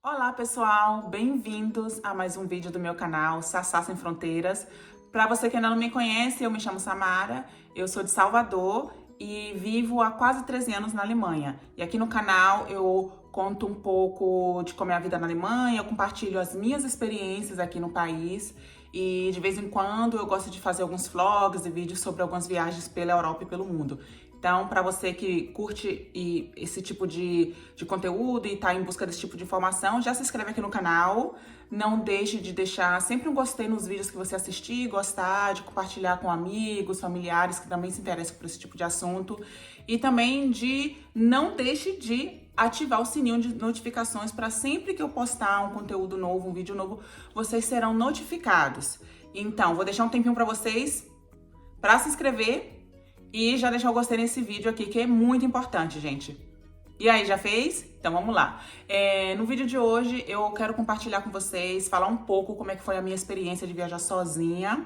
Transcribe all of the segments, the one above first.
Olá pessoal, bem-vindos a mais um vídeo do meu canal Sassá Sem Fronteiras. Para você que ainda não me conhece, eu me chamo Samara, eu sou de Salvador e vivo há quase 13 anos na Alemanha. E aqui no canal eu conto um pouco de como é a vida na Alemanha, eu compartilho as minhas experiências aqui no país e de vez em quando eu gosto de fazer alguns vlogs e vídeos sobre algumas viagens pela Europa e pelo mundo. Então, para você que curte esse tipo de conteúdo e está em busca desse tipo de informação, já se inscreve aqui no canal. Não deixe de deixar sempre um gostei nos vídeos que você assistir, gostar, de compartilhar com amigos, familiares que também se interessam por esse tipo de assunto. E também não deixe de ativar o sininho de notificações para sempre que eu postar um conteúdo novo, um vídeo novo, vocês serão notificados. Então, vou deixar um tempinho para vocês para se inscrever e já deixar o gostei nesse vídeo aqui, que é muito importante, gente. E aí, já fez? Então vamos lá. No vídeo de hoje eu quero compartilhar com vocês, falar um pouco como é que foi a minha experiência de viajar sozinha.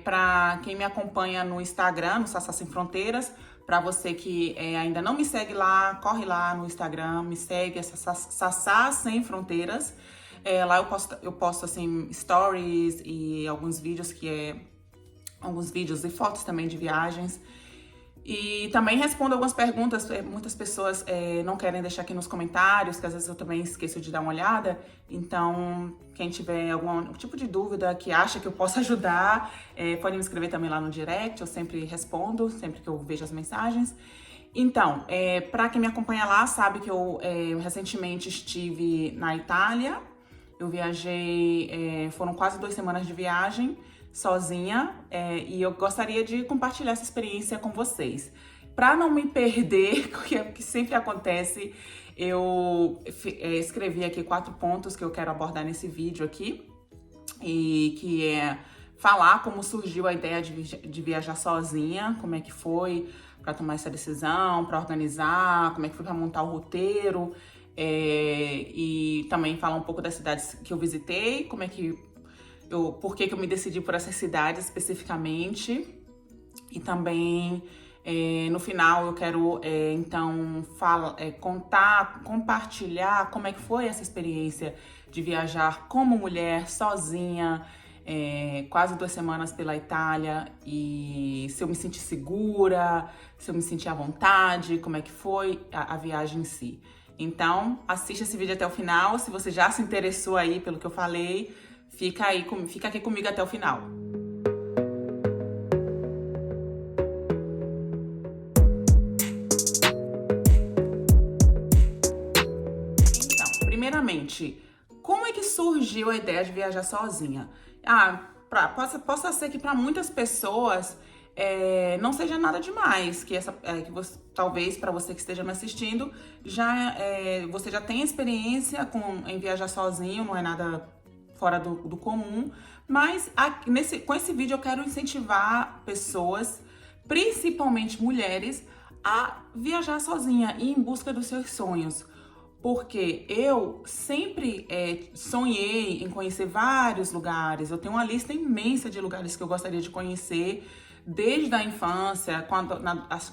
Para quem me acompanha no Instagram, no Sassá Sem Fronteiras, para você que ainda não me segue lá, corre lá no Instagram, me segue, é Sassá Sem Fronteiras. Lá eu posto assim, stories e alguns vídeos alguns vídeos e fotos também de viagens. E também respondo algumas perguntas, muitas pessoas não querem deixar aqui nos comentários, que às vezes eu também esqueço de dar uma olhada. Então, quem tiver algum tipo de dúvida que acha que eu possa ajudar, pode me escrever também lá no direct, eu sempre respondo, sempre que eu vejo as mensagens. Então, para quem me acompanha lá, sabe que eu recentemente estive na Itália. Eu viajei, foram quase 2 semanas de viagem sozinha, e eu gostaria de compartilhar essa experiência com vocês. Para não me perder, que é o que sempre acontece, eu escrevi aqui 4 pontos que eu quero abordar nesse vídeo aqui, e que é falar como surgiu a ideia de viajar sozinha, como é que foi para tomar essa decisão, para organizar, como é que foi para montar o roteiro, e também falar um pouco das cidades que eu visitei, por que eu me decidi por essas cidades especificamente. E também, no final, eu quero, então, compartilhar como é que foi essa experiência de viajar como mulher, sozinha, quase 2 semanas pela Itália, e se eu me senti segura, se eu me senti à vontade, como é que foi a viagem em si. Então, assista esse vídeo até o final. Se você já se interessou aí pelo que eu falei, fica aqui comigo até o final. Então, primeiramente, como é que surgiu a ideia de viajar sozinha? Possa ser que para muitas pessoas não seja nada demais, talvez para você que esteja me assistindo, você já tem experiência em viajar sozinho, não é nada fora do comum, mas com esse vídeo eu quero incentivar pessoas, principalmente mulheres, a viajar sozinha e em busca dos seus sonhos. Porque eu sempre sonhei em conhecer vários lugares. Eu tenho uma lista imensa de lugares que eu gostaria de conhecer, desde a infância,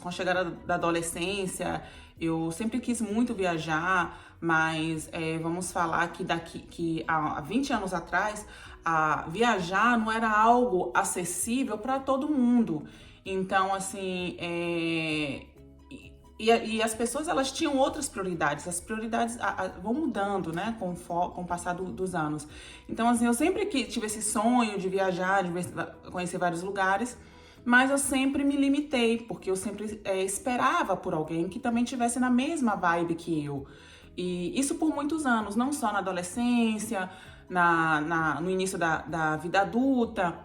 com a chegada da adolescência. Eu sempre quis muito viajar, mas vamos falar que há 20 anos atrás, viajar não era algo acessível para todo mundo. Então, assim, e as pessoas, elas tinham outras prioridades. As prioridades vão mudando, né, com o passar dos anos. Então, assim, eu sempre tive esse sonho de viajar, de conhecer vários lugares, mas eu sempre me limitei, porque eu sempre esperava por alguém que também tivesse na mesma vibe que eu. E isso por muitos anos, não só na adolescência, no início da vida adulta.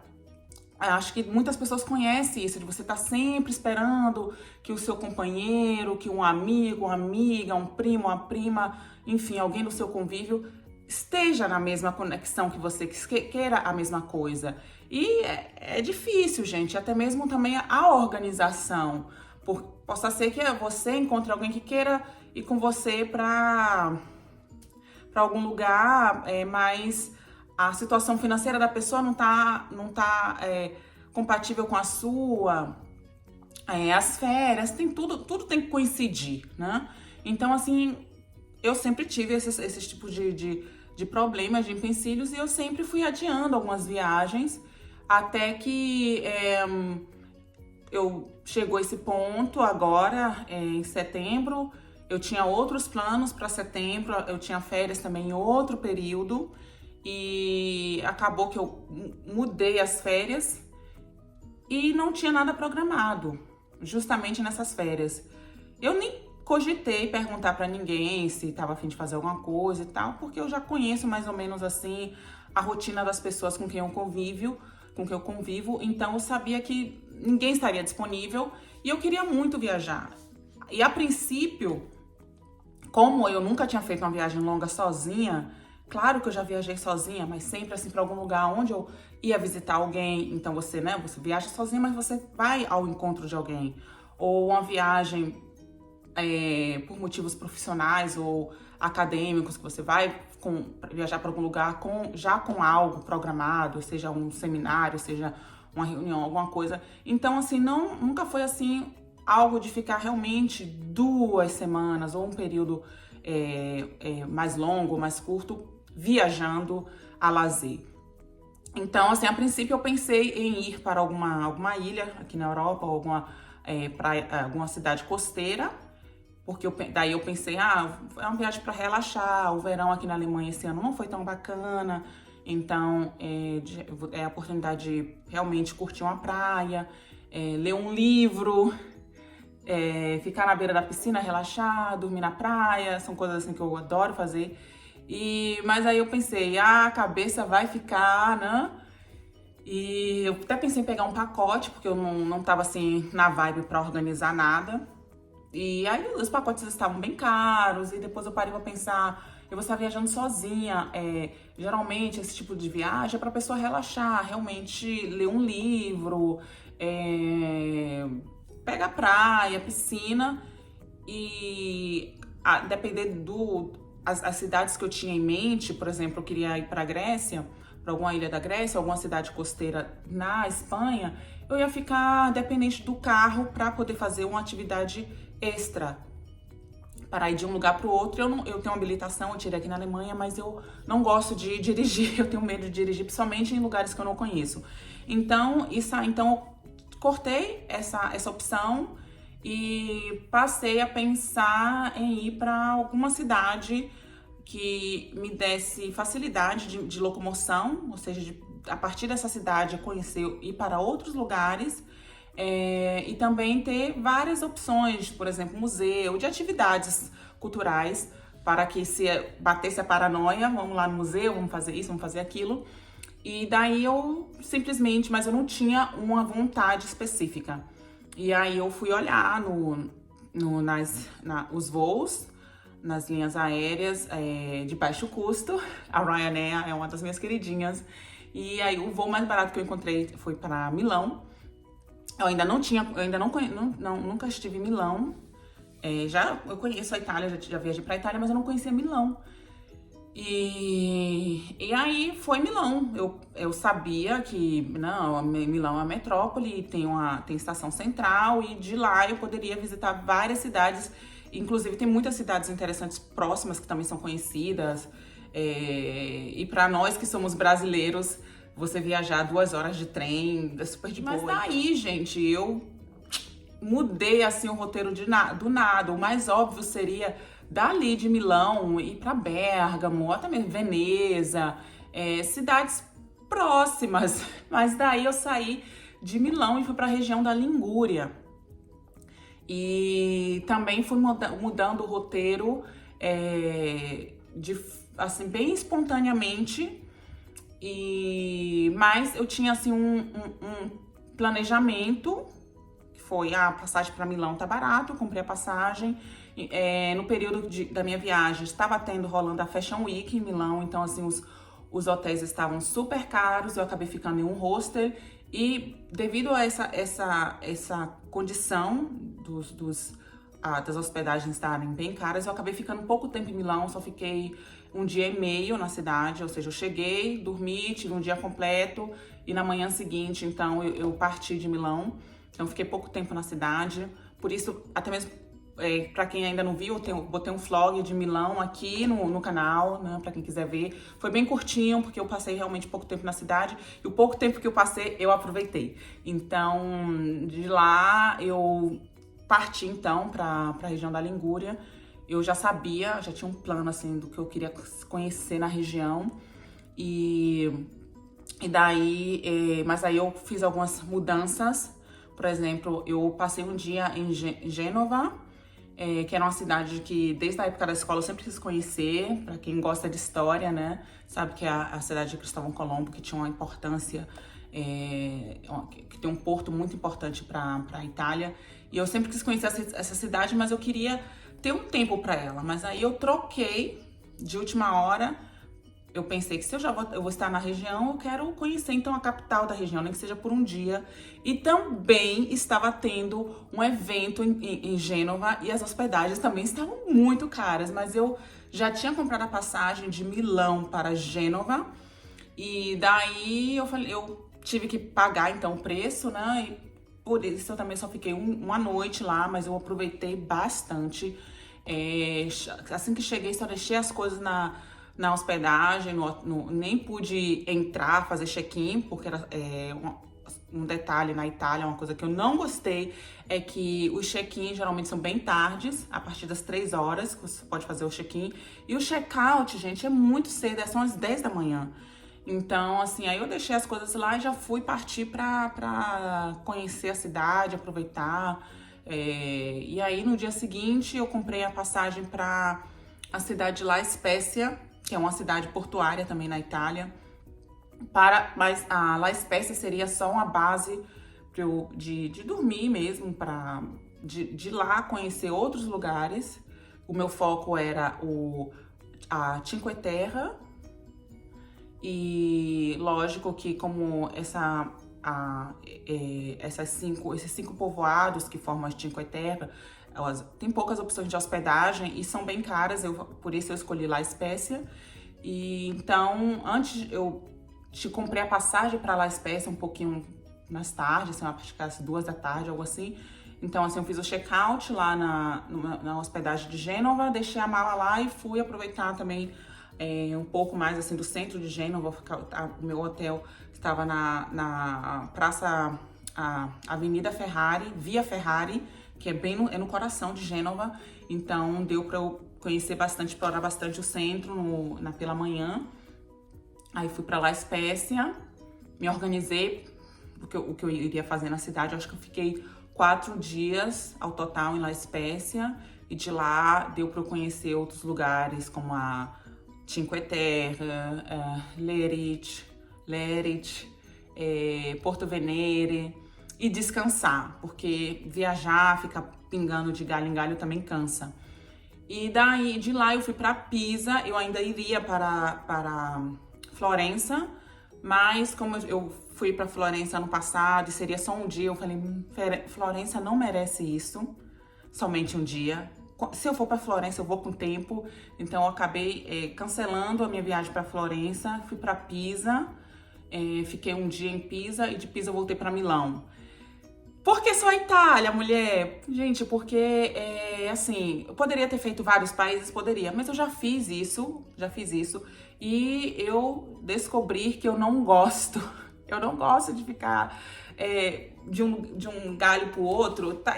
Acho que muitas pessoas conhecem isso, de você estar sempre esperando que o seu companheiro, que um amigo, uma amiga, um primo, uma prima, enfim, alguém do seu convívio esteja na mesma conexão que você, que queira a mesma coisa. E é difícil, gente, até mesmo também a organização. Possa ser que você encontre alguém que queira ir com você para algum lugar, mas a situação financeira da pessoa não tá compatível com a sua, as férias, tudo tem que coincidir, né? Então, assim, eu sempre tive esses tipos de problemas, de empecilhos, e eu sempre fui adiando algumas viagens, até que chegou esse ponto agora, em setembro. Eu tinha outros planos para setembro, eu tinha férias também em outro período, e acabou que eu mudei as férias e não tinha nada programado, justamente nessas férias. Eu nem cogitei perguntar para ninguém se estava a fim de fazer alguma coisa e tal, porque eu já conheço mais ou menos assim a rotina das pessoas com quem eu convivo, então eu sabia que ninguém estaria disponível e eu queria muito viajar. E a princípio, como eu nunca tinha feito uma viagem longa sozinha, claro que eu já viajei sozinha, mas sempre assim para algum lugar onde eu ia visitar alguém. Então você viaja sozinha, mas você vai ao encontro de alguém. Ou uma viagem por motivos profissionais ou acadêmicos, que você vai viajar para algum lugar já com algo programado, seja um seminário, seja uma reunião, alguma coisa. Então, assim, nunca foi assim algo de ficar realmente 2 semanas ou um período mais longo, mais curto, viajando a lazer. Então, assim, a princípio eu pensei em ir para alguma ilha aqui na Europa, ou alguma cidade costeira, porque daí eu pensei, é uma viagem para relaxar. O verão aqui na Alemanha esse ano não foi tão bacana, então é a oportunidade de realmente curtir uma praia, ler um livro, ficar na beira da piscina, relaxar, dormir na praia, são coisas assim que eu adoro fazer. Mas aí eu pensei, a cabeça vai ficar, né? E eu até pensei em pegar um pacote, porque eu não tava assim na vibe para organizar nada. E aí os pacotes estavam bem caros, e depois eu parei pra pensar, eu vou estar viajando sozinha. Geralmente esse tipo de viagem é pra pessoa relaxar, realmente ler um livro, pega a praia, piscina, e depender as cidades que eu tinha em mente. Por exemplo, eu queria ir pra Grécia, para alguma ilha da Grécia, alguma cidade costeira na Espanha, eu ia ficar dependente do carro para poder fazer uma atividade extra, para ir de um lugar para o outro. Eu tenho uma habilitação, eu tirei aqui na Alemanha, mas eu não gosto de dirigir, eu tenho medo de dirigir, principalmente em lugares que eu não conheço. Então eu cortei essa opção e passei a pensar em ir para alguma cidade que me desse facilidade de locomoção, ou seja, a partir dessa cidade conhecer, ir para outros lugares, e também ter várias opções, por exemplo, museu, de atividades culturais, para que se batesse a paranoia, vamos lá no museu, vamos fazer isso, vamos fazer aquilo. E daí eu simplesmente, mas eu não tinha uma vontade específica. E aí eu fui olhar os voos nas linhas aéreas de baixo custo. A Ryanair é uma das minhas queridinhas. E aí o voo mais barato que eu encontrei foi para Milão. Nunca estive em Milão. Eu conheço a Itália, já viajei para a Itália, mas eu não conhecia Milão. E aí foi Milão. Eu sabia que Milão é uma metrópole, tem estação central, e de lá eu poderia visitar várias cidades. Inclusive tem muitas cidades interessantes próximas que também são conhecidas. E para nós que somos brasileiros, você viajar 2 horas de trem é super de boa. Mas daí, gente, eu mudei assim o roteiro do nada. O mais óbvio seria dali de Milão ir para Bérgamo, até mesmo Veneza, cidades próximas. Mas daí eu saí de Milão e fui para a região da Ligúria. E também fui mudando o roteiro assim, bem espontaneamente. Mas eu tinha assim um planejamento, que foi a passagem para Milão tá barato, eu comprei a passagem. No período da minha viagem estava rolando a Fashion Week em Milão, então assim os hotéis estavam super caros. Eu acabei ficando em um hostel, e devido a essa condição das hospedagens estarem bem caras, eu acabei ficando pouco tempo em Milão. Só fiquei 1 dia e meio na cidade, ou seja, eu cheguei, dormi, tive um dia completo, e na manhã seguinte, então, eu parti de Milão. Então, fiquei pouco tempo na cidade. Por isso, até mesmo Pra quem ainda não viu, eu botei um vlog de Milão aqui no canal, né? Pra quem quiser ver. Foi bem curtinho, porque eu passei realmente pouco tempo na cidade. E o pouco tempo que eu passei, eu aproveitei. Então, de lá, eu parti, então, pra região da Ligúria. Eu já sabia, já tinha um plano, assim, do que eu queria conhecer na região. Mas aí eu fiz algumas mudanças. Por exemplo, eu passei um dia em Gênova, que era uma cidade que desde a época da escola eu sempre quis conhecer. Para quem gosta de história, né, sabe que é a cidade de Cristóvão Colombo, que tinha uma importância, que tem um porto muito importante para a Itália. E eu sempre quis conhecer essa cidade, mas eu queria ter um tempo para ela. Mas aí eu troquei de última hora. Eu pensei que se eu vou estar na região, eu quero conhecer então a capital da região, nem que seja por um dia. E também estava tendo um evento em Gênova e as hospedagens também estavam muito caras, mas eu já tinha comprado a passagem de Milão para Gênova e daí eu tive que pagar então o preço, né? E por isso eu também só fiquei uma noite lá, mas eu aproveitei bastante. Assim que cheguei, só deixei as coisas na hospedagem, nem pude entrar, fazer check-in, porque era um detalhe na Itália, uma coisa que eu não gostei, é que os check-in geralmente são bem tardes, a partir das 3 horas, que você pode fazer o check-in. E o check-out, gente, é muito cedo, são as 10 da manhã. Então, assim, aí eu deixei as coisas lá e já fui partir pra conhecer a cidade, aproveitar. E aí, no dia seguinte, eu comprei a passagem pra a cidade de La Spezia, que é uma cidade portuária também na Itália. Mas a La Spezia seria só uma base de dormir mesmo, de lá conhecer outros lugares. O meu foco era a Cinque Terre. E lógico que como esses 5 povoados que formam a Cinque Terre, tem poucas opções de hospedagem e são bem caras, por isso eu escolhi La Spezia. E então, antes eu comprei a passagem para La Spezia um pouquinho mais tarde, assim, acho que às 2 da tarde, algo assim. Então, assim, eu fiz o check-out lá na hospedagem de Gênova, deixei a mala lá e fui aproveitar também um pouco mais, assim, do centro de Gênova. O meu hotel estava na praça, Avenida Ferrari, Via Ferrari, que é no coração de Gênova. Então, deu para eu conhecer bastante, explorar bastante o centro pela manhã. Aí fui para La Spezia, me organizei o que eu iria fazer na cidade. Eu acho que eu fiquei 4 dias ao total em La Spezia. E de lá deu para eu conhecer outros lugares, como a Cinque Terre, Lerici, Porto Venere, e descansar, porque viajar, ficar pingando de galho em galho também cansa. E daí, de lá eu fui para Pisa. Eu ainda iria para Florença, mas como eu fui para Florença ano passado e seria só um dia, eu falei, Florença não merece isso, somente um dia. Se eu for para Florença, eu vou com tempo. Então eu acabei cancelando a minha viagem para Florença, fui para Pisa, fiquei um dia em Pisa e de Pisa eu voltei para Milão. Por que só a Itália, mulher? Gente, porque, assim, eu poderia ter feito vários países, poderia, mas eu já fiz isso, e eu descobri que eu não gosto. Eu não gosto de ficar de um galho pro outro, tá?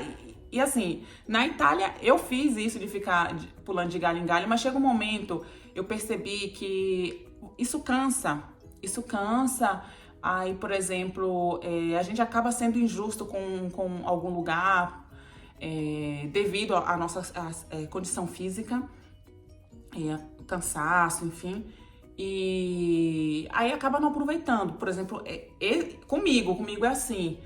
E assim, na Itália eu fiz isso de ficar pulando de galho em galho, mas chega um momento, eu percebi que isso cansa. Aí, por exemplo, a gente acaba sendo injusto com algum lugar devido à nossa condição física, cansaço, enfim. E aí acaba não aproveitando. Por exemplo, comigo é assim.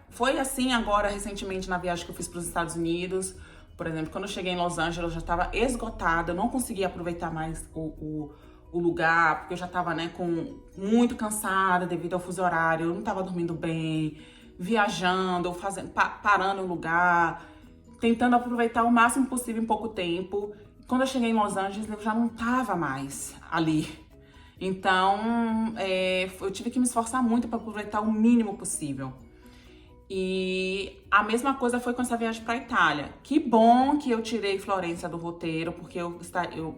Foi assim agora, recentemente, na viagem que eu fiz para os Estados Unidos. Por exemplo, quando eu cheguei em Los Angeles, eu já estava esgotada, eu não conseguia aproveitar mais o lugar, porque eu já tava, muito cansada devido ao fuso horário, eu não tava dormindo bem, viajando, parando no lugar, tentando aproveitar o máximo possível em pouco tempo. Quando eu cheguei em Los Angeles, eu já não tava mais ali. Então, eu tive que me esforçar muito para aproveitar o mínimo possível. E a mesma coisa foi com essa viagem para Itália. Que bom que eu tirei Florença do roteiro, porque eu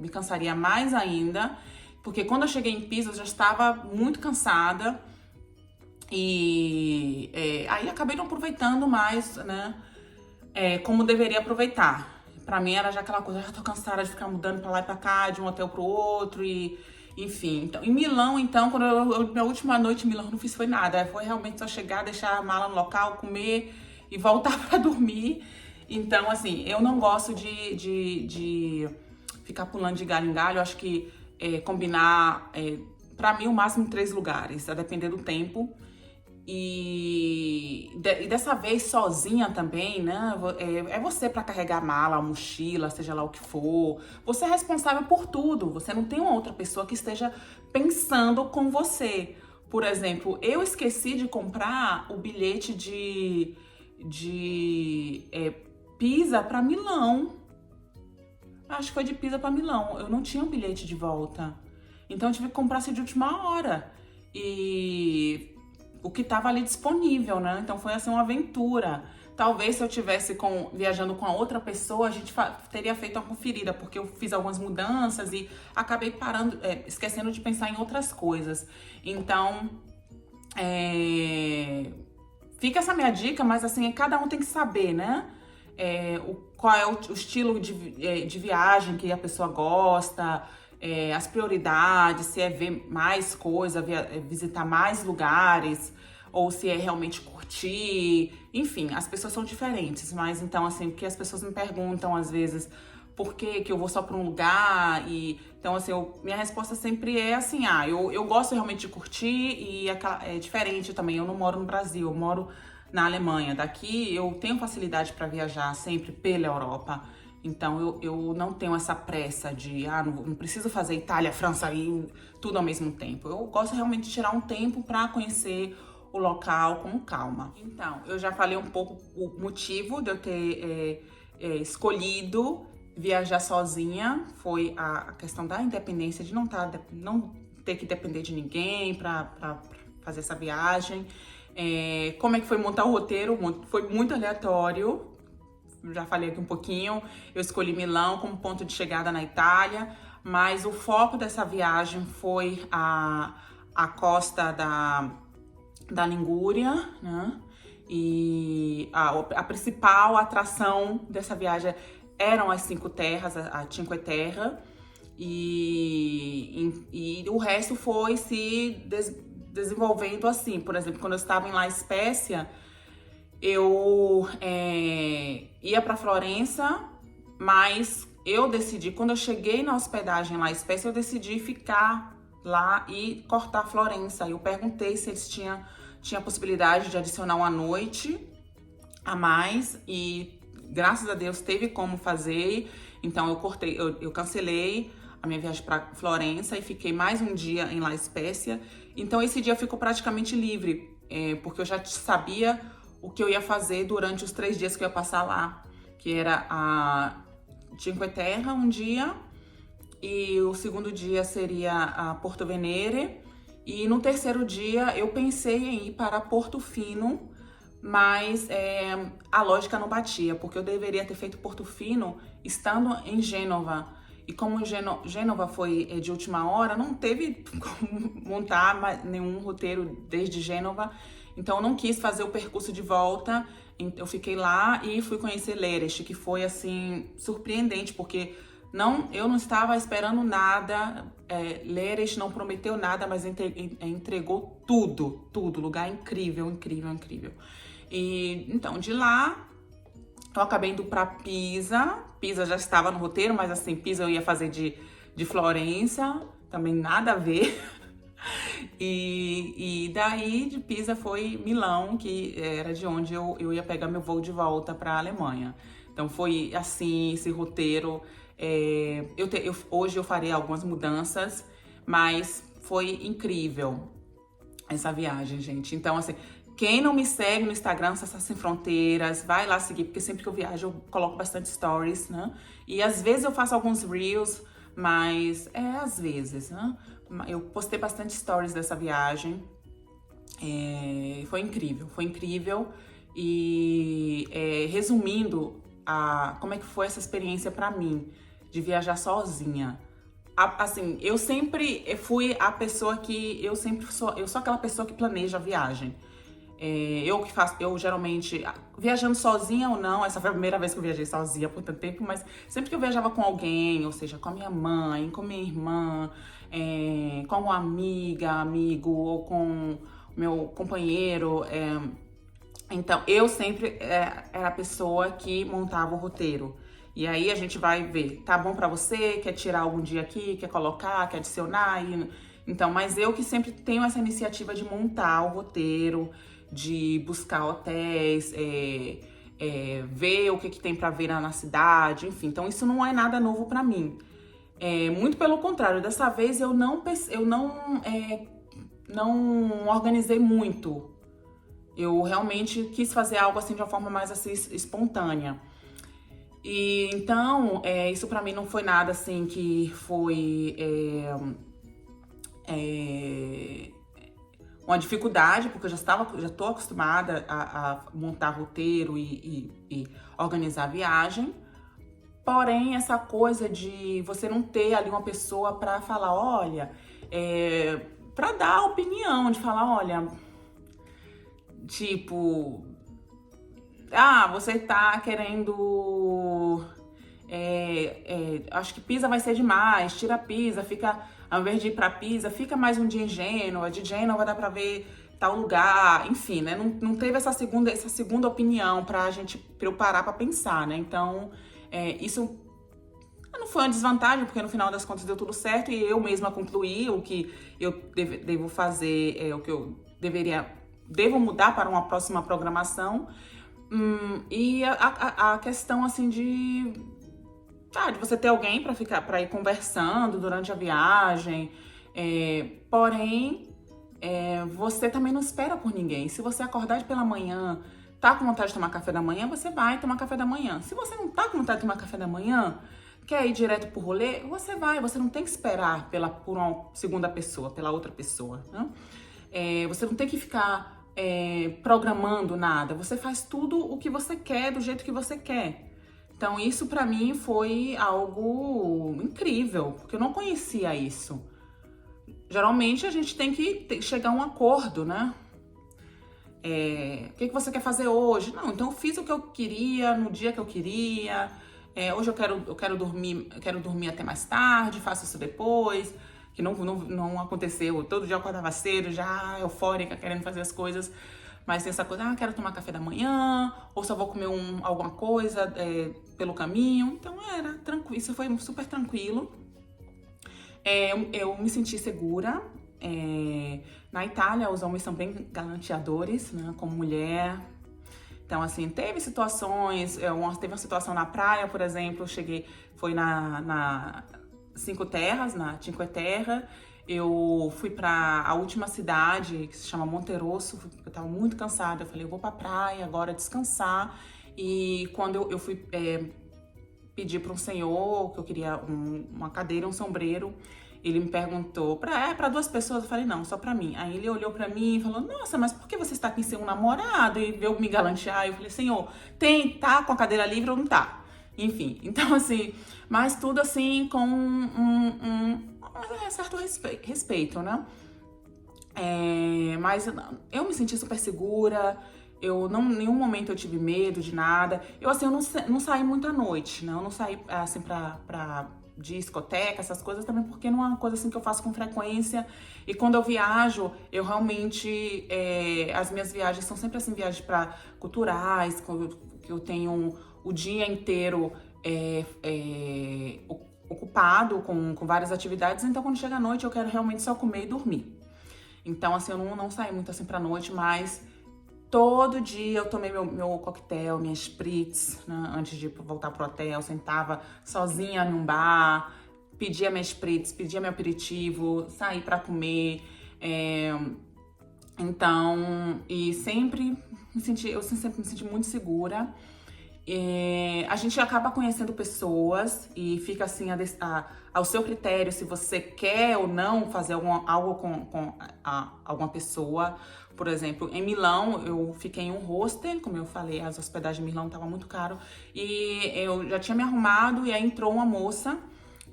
me cansaria mais ainda. Porque quando eu cheguei em Pisa, eu já estava muito cansada. E aí acabei não aproveitando mais, né? Como deveria aproveitar. Pra mim era já aquela coisa, tô cansada de ficar mudando pra lá e pra cá, de um hotel pro outro e... Enfim, então, em Milão, então, minha última noite em Milão não fiz foi nada. Foi realmente só chegar, deixar a mala no local, comer e voltar pra dormir. Então, assim, eu não gosto de ficar pulando de galho em galho. Eu acho que combinar, pra mim, o máximo 3 lugares, a depender do tempo. E dessa vez sozinha também, né? É você para carregar a mala, a mochila, seja lá o que for. Você é responsável por tudo. Você não tem uma outra pessoa que esteja pensando com você. Por exemplo, eu esqueci de comprar o bilhete de Pisa para Milão. Acho que foi de Pisa para Milão. Eu não tinha um bilhete de volta. Então eu tive que comprar assim de última hora. E o que estava ali disponível, né? Então foi assim uma aventura. Talvez se eu tivesse viajando com a outra pessoa, a gente teria feito uma conferida, porque eu fiz algumas mudanças e acabei parando, esquecendo de pensar em outras coisas. Então, fica essa minha dica, mas assim, cada um tem que saber, né? Qual é o estilo de viagem que a pessoa gosta, as prioridades, se é ver mais coisa, visitar mais lugares, ou se é realmente curtir. Enfim, as pessoas são diferentes, mas então, assim, o que as pessoas me perguntam às vezes, por que eu vou só para um lugar? E então, assim, minha resposta sempre é assim, eu gosto realmente de curtir e é diferente também. Eu não moro no Brasil, eu moro na Alemanha. Daqui eu tenho facilidade para viajar sempre pela Europa. Então eu não tenho essa pressa de, não preciso fazer Itália, França e tudo ao mesmo tempo. Eu gosto realmente de tirar um tempo para conhecer o local com calma. Então, eu já falei um pouco o motivo de eu ter escolhido viajar sozinha. Foi a questão da independência, de não ter que depender de ninguém para fazer essa viagem. Como é que foi montar o roteiro? Foi muito aleatório. Já falei aqui um pouquinho. Eu escolhi Milão como ponto de chegada na Itália, mas o foco dessa viagem foi a costa da Ligúria, né? E a principal atração dessa viagem eram as 5 terras, a Cinque Terre, e o resto foi se desenvolvendo assim. Por exemplo, quando eu estava em La Spezia, eu ia para Florença, mas eu decidi, quando eu cheguei na hospedagem lá, Spezia, eu decidi ficar lá e cortar Florença. Eu perguntei se eles tinham a possibilidade de adicionar uma noite a mais e graças a Deus teve como fazer. Então eu cancelei a minha viagem para Florença e fiquei mais um dia em La Spezia. Então esse dia ficou praticamente livre, porque eu já sabia o que eu ia fazer durante os 3 dias que eu ia passar lá, que era a Cinque Terre um dia, e o segundo dia seria a Porto Venere, e no terceiro dia eu pensei em ir para Portofino, mas a lógica não batia, porque eu deveria ter feito Portofino estando em Gênova. E como Gênova foi de última hora, não teve como montar nenhum roteiro desde Gênova. Então eu não quis fazer o percurso de volta. Eu fiquei lá e fui conhecer Lerest, que foi assim surpreendente, porque eu não estava esperando nada. Lerest não prometeu nada, mas entregou tudo. Lugar incrível, incrível, incrível. E então de lá eu acabei indo para Pisa. Pisa já estava no roteiro, mas assim, Pisa eu ia fazer de Florença, também nada a ver. E daí de Pisa foi Milão, que era de onde eu ia pegar meu voo de volta para a Alemanha. Então foi assim, esse roteiro. Hoje eu farei algumas mudanças, mas foi incrível essa viagem, gente. Então, assim, quem não me segue no Instagram, Sassá Sem Fronteiras, vai lá seguir, porque sempre que eu viajo eu coloco bastante stories, né? E às vezes eu faço alguns reels, mas às vezes, né? Eu postei bastante stories dessa viagem. Foi incrível, foi incrível. E resumindo, como é que foi essa experiência pra mim de viajar sozinha. Assim, eu sempre fui a pessoa que eu sou aquela pessoa que planeja a viagem. Eu geralmente, viajando sozinha ou não, essa foi a primeira vez que eu viajei sozinha por tanto tempo, mas sempre que eu viajava com alguém, ou seja, com a minha mãe, com minha irmã, com uma amiga, amigo, ou com meu companheiro, então eu sempre era a pessoa que montava o roteiro. E aí a gente vai ver, tá bom pra você? Quer tirar algum dia aqui? Quer colocar? Quer adicionar? Então, mas eu que sempre tenho essa iniciativa de montar o roteiro, de buscar hotéis, ver o que tem pra ver na cidade, enfim. Então isso não é nada novo pra mim. Muito pelo contrário, dessa vez eu não organizei muito. Eu realmente quis fazer algo assim de uma forma mais assim espontânea. E então, isso pra mim não foi nada assim que foi uma dificuldade, porque eu já tô acostumada a montar roteiro e organizar a viagem. Porém, essa coisa de você não ter ali uma pessoa pra falar, olha, pra dar opinião, de falar, olha, tipo, você tá querendo. Acho que Pisa vai ser demais, tira Pisa, fica. Ao invés de ir pra Pisa, fica mais um dia em Gênova, de Gênova dá pra ver tal lugar, enfim, né? Não teve essa segunda opinião pra eu parar pra pensar, né? Então, isso não foi uma desvantagem, porque no final das contas deu tudo certo e eu mesma concluí o que eu devo fazer, o que eu devo mudar para uma próxima programação. E a questão, assim, de você ter alguém para ir conversando durante a viagem. Porém, você também não espera por ninguém. Se você acordar pela manhã, tá com vontade de tomar café da manhã, você vai tomar café da manhã. Se você não tá com vontade de tomar café da manhã, quer ir direto pro rolê, você vai. Você não tem que esperar por uma segunda pessoa, pela outra pessoa, né? Você não tem que ficar programando nada. Você faz tudo o que você quer, do jeito que você quer. Então, isso pra mim foi algo incrível, porque eu não conhecia isso. Geralmente, a gente tem que chegar a um acordo, né? O que você quer fazer hoje? Não, então eu fiz o que eu queria, no dia que eu queria. Hoje eu quero dormir até mais tarde, faço isso depois. Que não aconteceu. Todo dia eu acordava cedo, já eufórica, querendo fazer as coisas. Mas tem essa coisa, quero tomar café da manhã, ou só vou comer alguma coisa pelo caminho. Então era tranquilo, isso foi super tranquilo. Eu me senti segura. Na Itália, os homens são bem galanteadores, né, como mulher. Então, assim, teve situações, teve uma situação na praia, por exemplo, foi na Cinque Terre. Eu fui pra a última cidade, que se chama Monterosso, porque eu tava muito cansada. Eu falei, eu vou pra praia agora descansar. E quando eu fui pedir pra um senhor, que eu queria uma cadeira, um sombreiro, ele me perguntou, pra duas pessoas? Eu falei, não, só pra mim. Aí ele olhou pra mim e falou, nossa, mas por que você está aqui sem um namorado? E veio me galantear. Eu falei, senhor, tá com a cadeira livre ou não tá? Enfim, então assim, mas tudo assim com um certo respeito, né? Mas eu me senti super segura, em nenhum momento eu tive medo de nada. Eu não saí muito à noite, né? Eu não saí assim pra discoteca, essas coisas também, porque não é uma coisa assim que eu faço com frequência. E quando eu viajo, eu realmente, as minhas viagens são sempre assim, viagens culturais, que eu tenho o dia inteiro ocupado com várias atividades. Então quando chega a noite eu quero realmente só comer e dormir. Então assim, eu não saí muito assim pra noite, mas todo dia eu tomei meu coquetel, minha spritz, né, antes de voltar pro hotel. Sentava sozinha num bar, pedia minha spritz, pedia meu aperitivo, saí pra comer. Então, e eu sempre me senti muito segura. A gente acaba conhecendo pessoas e fica assim ao seu critério se você quer ou não fazer algo com alguma pessoa. Por exemplo, em Milão eu fiquei em um hostel, como eu falei, as hospedagens em Milão estavam muito caro e eu já tinha me arrumado e aí entrou uma moça.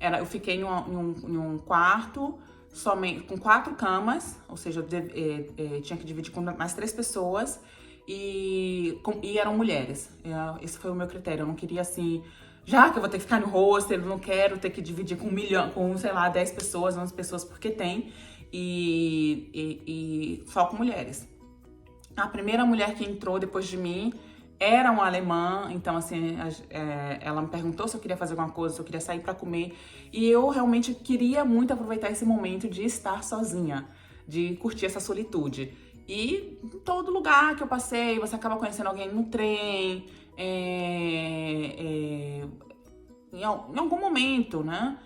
Eu fiquei em um quarto somente com 4 camas, ou seja, eu tinha que dividir com mais 3 pessoas. E eram mulheres. Esse foi o meu critério. Eu não queria assim, já que eu vou ter que ficar no hostel, eu não quero ter que dividir com 1 milhão, com, sei lá, 10 pessoas, 11 pessoas, porque tem. E só com mulheres. A primeira mulher que entrou depois de mim era uma alemã, então assim, ela me perguntou se eu queria fazer alguma coisa, se eu queria sair pra comer. E eu realmente queria muito aproveitar esse momento de estar sozinha, de curtir essa solitude. E em todo lugar que eu passei, você acaba conhecendo alguém no trem, em algum momento, né?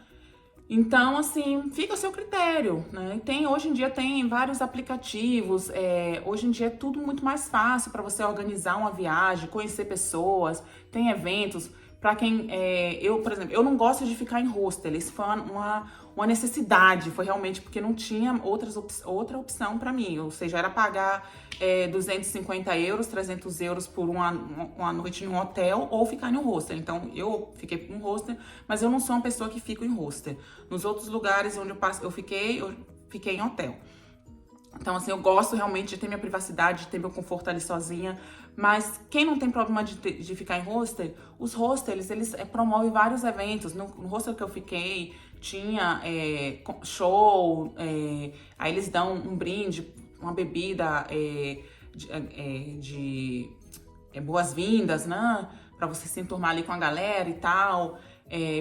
Então, assim, fica a seu critério, né? Hoje em dia tem vários aplicativos, hoje em dia é tudo muito mais fácil para você organizar uma viagem, conhecer pessoas, tem eventos. Para quem, por exemplo, eu não gosto de ficar em hostel, isso foi uma necessidade, foi realmente porque não tinha outra opção para mim, ou seja, era pagar 250 euros, 300 euros por uma noite em um hotel ou ficar em um hostel. Então, eu fiquei em um hostel, mas eu não sou uma pessoa que fica em hostel. Nos outros lugares onde eu fiquei em hotel. Então, assim, eu gosto realmente de ter minha privacidade, de ter meu conforto ali sozinha. Mas quem não tem problema de ficar em hostel, os hostels, eles promovem vários eventos. No hostel que eu fiquei, tinha show, aí eles dão um brinde, uma bebida de boas-vindas, né? Pra você se enturmar ali com a galera e tal.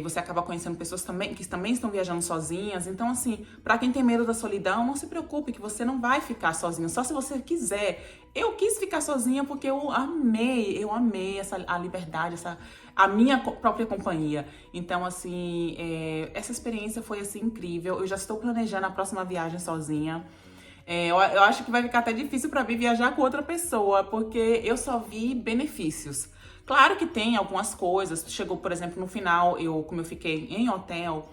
Você acaba conhecendo pessoas também que também estão viajando sozinhas. Então, assim, pra quem tem medo da solidão, não se preocupe que você não vai ficar sozinho, só se você quiser. Eu quis ficar sozinha porque eu amei a liberdade, a minha própria companhia. Então, assim, essa experiência foi, assim, incrível. Eu já estou planejando a próxima viagem sozinha. Eu acho que vai ficar até difícil pra mim viajar com outra pessoa, porque eu só vi benefícios. Claro que tem algumas coisas. Chegou, por exemplo, no final, como eu fiquei em hotel,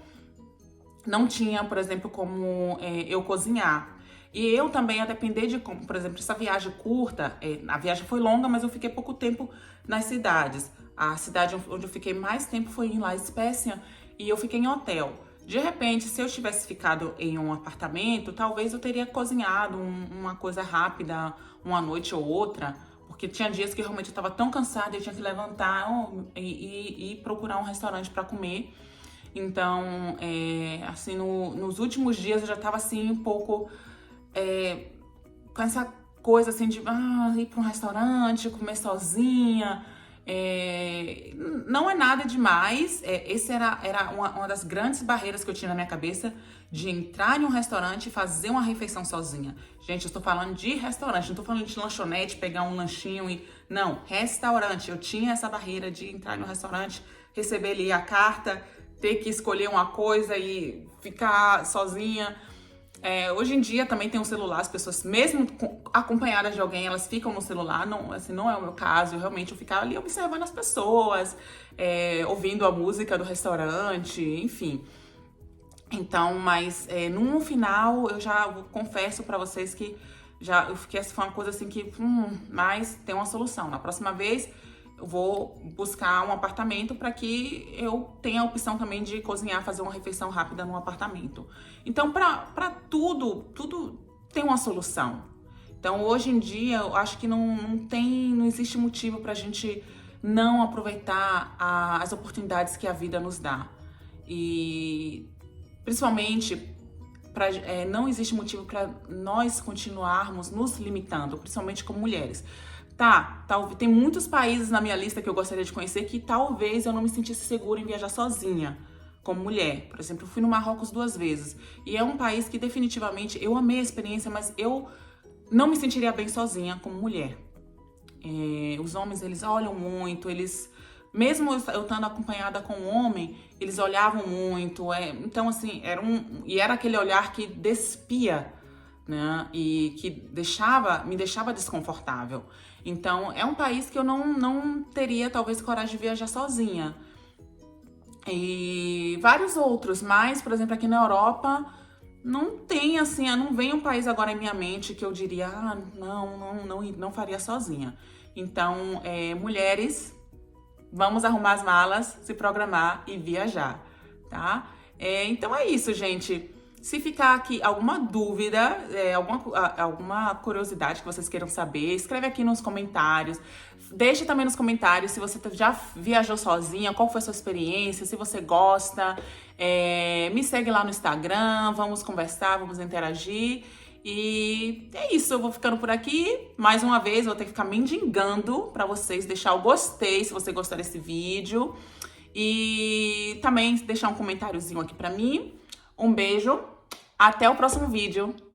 não tinha, por exemplo, como eu cozinhar. E eu também, a depender de como, por exemplo, essa viagem curta, a viagem foi longa, mas eu fiquei pouco tempo nas cidades. A cidade onde eu fiquei mais tempo foi em La Spezia e eu fiquei em hotel. De repente, se eu tivesse ficado em um apartamento, talvez eu teria cozinhado uma coisa rápida, uma noite ou outra, porque tinha dias que realmente eu estava tão cansada, eu tinha que levantar e procurar um restaurante para comer. Então, assim, nos últimos dias eu já estava assim um pouco com essa coisa assim de ir para um restaurante, comer sozinha. Não é nada demais. Esse era uma das grandes barreiras que eu tinha na minha cabeça, de entrar em um restaurante e fazer uma refeição sozinha. Gente, eu estou falando de restaurante, não estou falando de lanchonete, pegar um lanchinho Não, restaurante. Eu tinha essa barreira de entrar no restaurante, receber ali a carta, ter que escolher uma coisa e ficar sozinha. Hoje em dia também tem um celular, as pessoas, mesmo acompanhadas de alguém, elas ficam no celular, não, assim, não é o meu caso. Eu ficava ali observando as pessoas, ouvindo a música do restaurante, enfim. Então, mas no final, eu já confesso pra vocês que eu fiquei, foi uma coisa assim que, mas tem uma solução. Na próxima vez, eu vou buscar um apartamento para que eu tenha a opção também de cozinhar, fazer uma refeição rápida num apartamento. Então, para tudo tem uma solução. Então, hoje em dia, eu acho que não existe motivo pra gente não aproveitar as oportunidades que a vida nos dá. E principalmente, não existe motivo para nós continuarmos nos limitando, principalmente como mulheres. Tem muitos países na minha lista que eu gostaria de conhecer que talvez eu não me sentisse segura em viajar sozinha, como mulher. Por exemplo, eu fui no Marrocos 2 vezes. E é um país que definitivamente eu amei a experiência, mas eu não me sentiria bem sozinha como mulher. Os homens, eles olham muito, mesmo eu estando acompanhada com um homem, eles olhavam muito. Então, assim, era aquele olhar que despia, né? E que me deixava desconfortável. Então, é um país que eu não teria, talvez, coragem de viajar sozinha. E vários outros, mas, por exemplo, aqui na Europa, não tem, assim, não vem um país agora em minha mente que eu diria, não faria sozinha. Então, mulheres, vamos arrumar as malas, se programar e viajar, tá? Então é isso, gente. Se ficar aqui alguma dúvida, alguma curiosidade que vocês queiram saber, escreve aqui nos comentários. Deixa também nos comentários se você já viajou sozinha, qual foi a sua experiência, se você gosta. Me segue lá no Instagram, vamos conversar, vamos interagir. E é isso, eu vou ficando por aqui. Mais uma vez, eu vou ter que ficar mendigando pra vocês deixar o gostei se você gostar desse vídeo. E também deixar um comentáriozinho aqui pra mim. Um beijo, até o próximo vídeo.